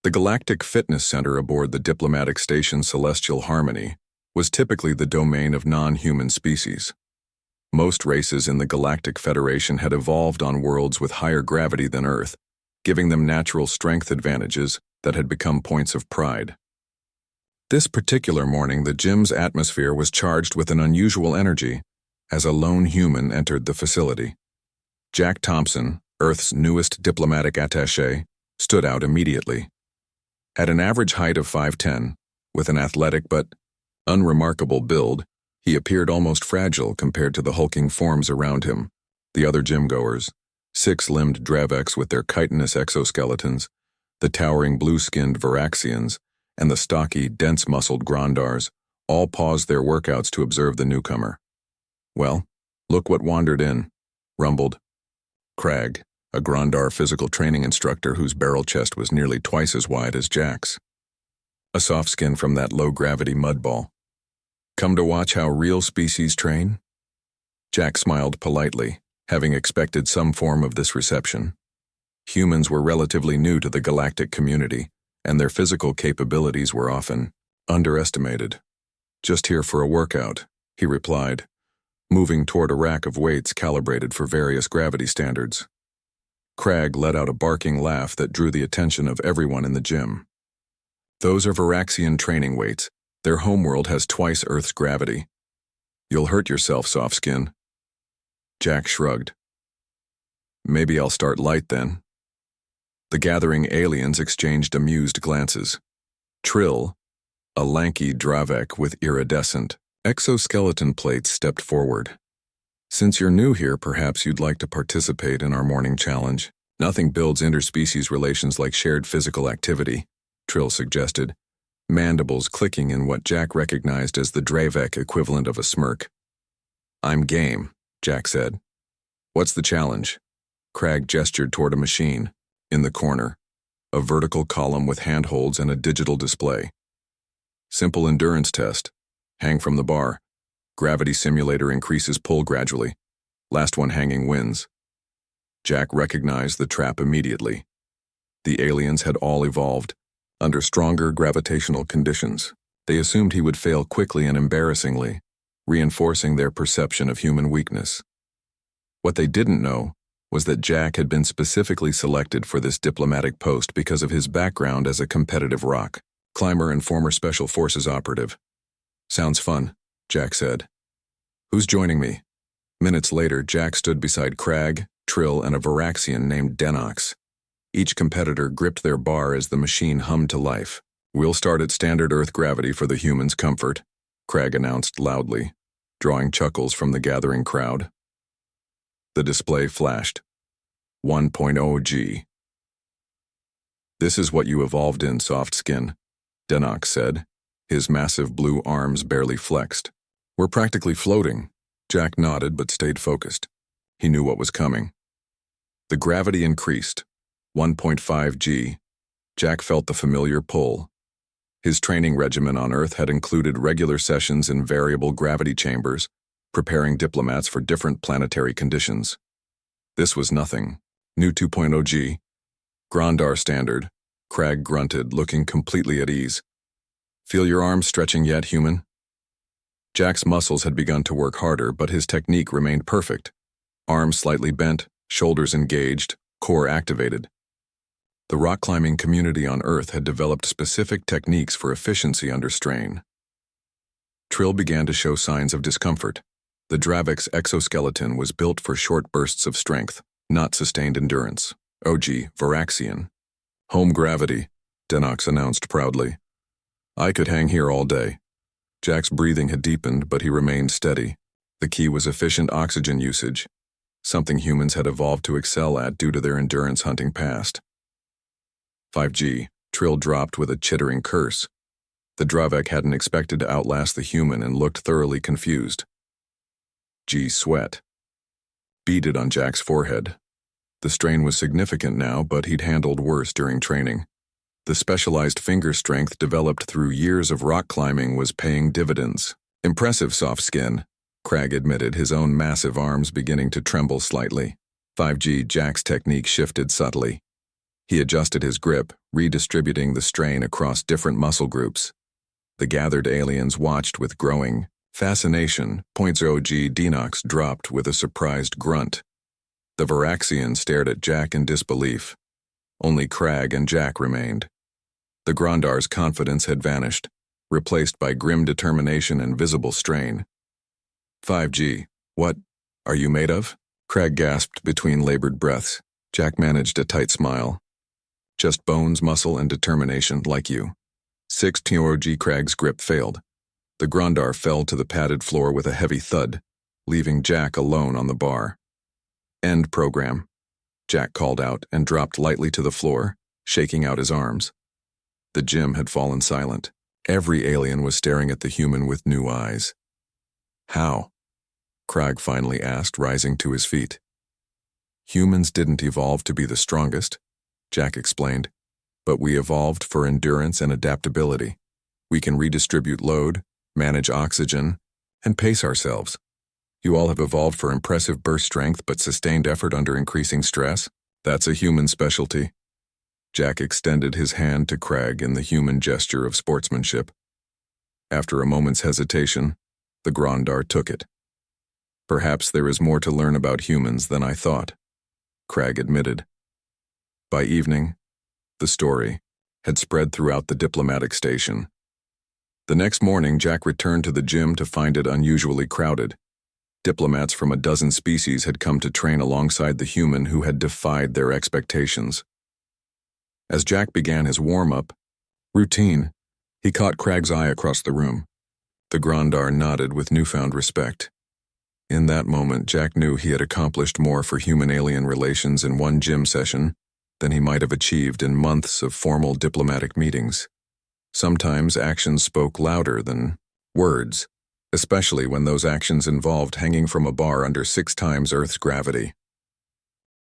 The Galactic Fitness Center aboard the diplomatic station Celestial Harmony was typically the domain of non-human species. Most races in the Galactic Federation had evolved on worlds with higher gravity than Earth, giving them natural strength advantages that had become points of pride. This particular morning, the gym's atmosphere was charged with an unusual energy as a lone human entered the facility. Jack Thompson, Earth's newest diplomatic attaché, stood out immediately. At an average height of 5'10", with an athletic but unremarkable build, he appeared almost fragile compared to the hulking forms around him. The other gym-goers, six-limbed Draveks with their chitinous exoskeletons, the towering blue-skinned Varaxians, and the stocky, dense-muscled Grondars, all paused their workouts to observe the newcomer. "Well, look what wandered in," rumbled Crag, a Grondar physical training instructor whose barrel chest was nearly twice as wide as Jack's. A soft skin from that low-gravity mudball. "Come to watch how real species train?" Jack smiled politely, having expected some form of this reception. Humans were relatively new to the galactic community, and their physical capabilities were often underestimated. "Just here for a workout," he replied, moving toward a rack of weights calibrated for various gravity standards. Crag let out a barking laugh that drew the attention of everyone in the gym. "Those are Varaxian training weights. Their homeworld has twice Earth's gravity. You'll hurt yourself, soft skin." Jack shrugged. "Maybe I'll start light then." The gathering aliens exchanged amused glances. Trill, a lanky Dravek with iridescent exoskeleton plates, stepped forward. "Since you're new here, perhaps you'd like to participate in our morning challenge. Nothing builds interspecies relations like shared physical activity," Trill suggested, mandibles clicking in what Jack recognized as the Dravek equivalent of a smirk. "I'm game," Jack said. "What's the challenge?" Crag gestured toward a machine, in the corner, a vertical column with handholds and a digital display. "Simple endurance test. Hang from the bar. Gravity simulator increases pull gradually. Last one hanging wins." Jack recognized the trap immediately. The aliens had all evolved under stronger gravitational conditions. They assumed he would fail quickly and embarrassingly, reinforcing their perception of human weakness. What they didn't know was that Jack had been specifically selected for this diplomatic post because of his background as a competitive rock climber and former Special Forces operative. "Sounds fun," Jack said. "Who's joining me?" Minutes later, Jack stood beside Crag, Trill, and a Varaxian named Denox. Each competitor gripped their bar as the machine hummed to life. "We'll start at standard Earth gravity for the humans' comfort," Crag announced loudly, drawing chuckles from the gathering crowd. The display flashed. 1.0 G. "This is what you evolved in, soft skin," Denox said, his massive blue arms barely flexed. "We're practically floating." Jack nodded but stayed focused. He knew what was coming. The gravity increased. 1.5 G. Jack felt the familiar pull. His training regimen on Earth had included regular sessions in variable gravity chambers, preparing diplomats for different planetary conditions. This was nothing. New 2.0 G. Grondar standard, Crag grunted, looking completely at ease. "Feel your arms stretching yet, human?" Jack's muscles had begun to work harder, but his technique remained perfect. Arms slightly bent, shoulders engaged, core activated. The rock climbing community on Earth had developed specific techniques for efficiency under strain. Trill began to show signs of discomfort. The Dravek's exoskeleton was built for short bursts of strength, not sustained endurance. OG, Varaxian. "Home gravity," Denox announced proudly. "I could hang here all day." Jack's breathing had deepened, but he remained steady. The key was efficient oxygen usage, something humans had evolved to excel at due to their endurance hunting past. 5G, Trill dropped with a chittering curse. The Dravek hadn't expected to outlast the human and looked thoroughly confused. G sweat beaded on Jack's forehead. The strain was significant now, but he'd handled worse during training. The specialized finger strength developed through years of rock climbing was paying dividends. "Impressive, soft skin," Crag admitted, his own massive arms beginning to tremble slightly. 5G, Jack's technique shifted subtly. He adjusted his grip, redistributing the strain across different muscle groups. The gathered aliens watched with growing fascination. .0G Denox dropped with a surprised grunt. The Varaxian stared at Jack in disbelief. Only Crag and Jack remained. The Grondar's confidence had vanished, replaced by grim determination and visible strain. 5G, what are you made of? Crag gasped between labored breaths. Jack managed a tight smile. Just bones, muscle, and determination, like you. 6-0G Crag's grip failed. The Grondar fell to the padded floor with a heavy thud, leaving Jack alone on the bar. End program, Jack called out and dropped lightly to the floor, shaking out his arms. The gym had fallen silent. Every alien was staring at the human with new eyes. How? Crag finally asked, rising to his feet. Humans didn't evolve to be the strongest, Jack explained, but we evolved for endurance and adaptability. We can redistribute load, manage oxygen, and pace ourselves. You all have evolved for impressive burst strength but sustained effort under increasing stress. That's a human specialty. Jack extended his hand to Crag in the human gesture of sportsmanship. After a moment's hesitation, the Grondar took it. Perhaps there is more to learn about humans than I thought, Crag admitted. By evening, the story had spread throughout the diplomatic station. The next morning, Jack returned to the gym to find it unusually crowded. Diplomats from a dozen species had come to train alongside the human who had defied their expectations. As Jack began his warm-up routine, he caught Crag's eye across the room. The Grondar nodded with newfound respect. In that moment, Jack knew he had accomplished more for human-alien relations in one gym session than he might have achieved in months of formal diplomatic meetings. Sometimes actions spoke louder than words, especially when those actions involved hanging from a bar under 6 times Earth's gravity.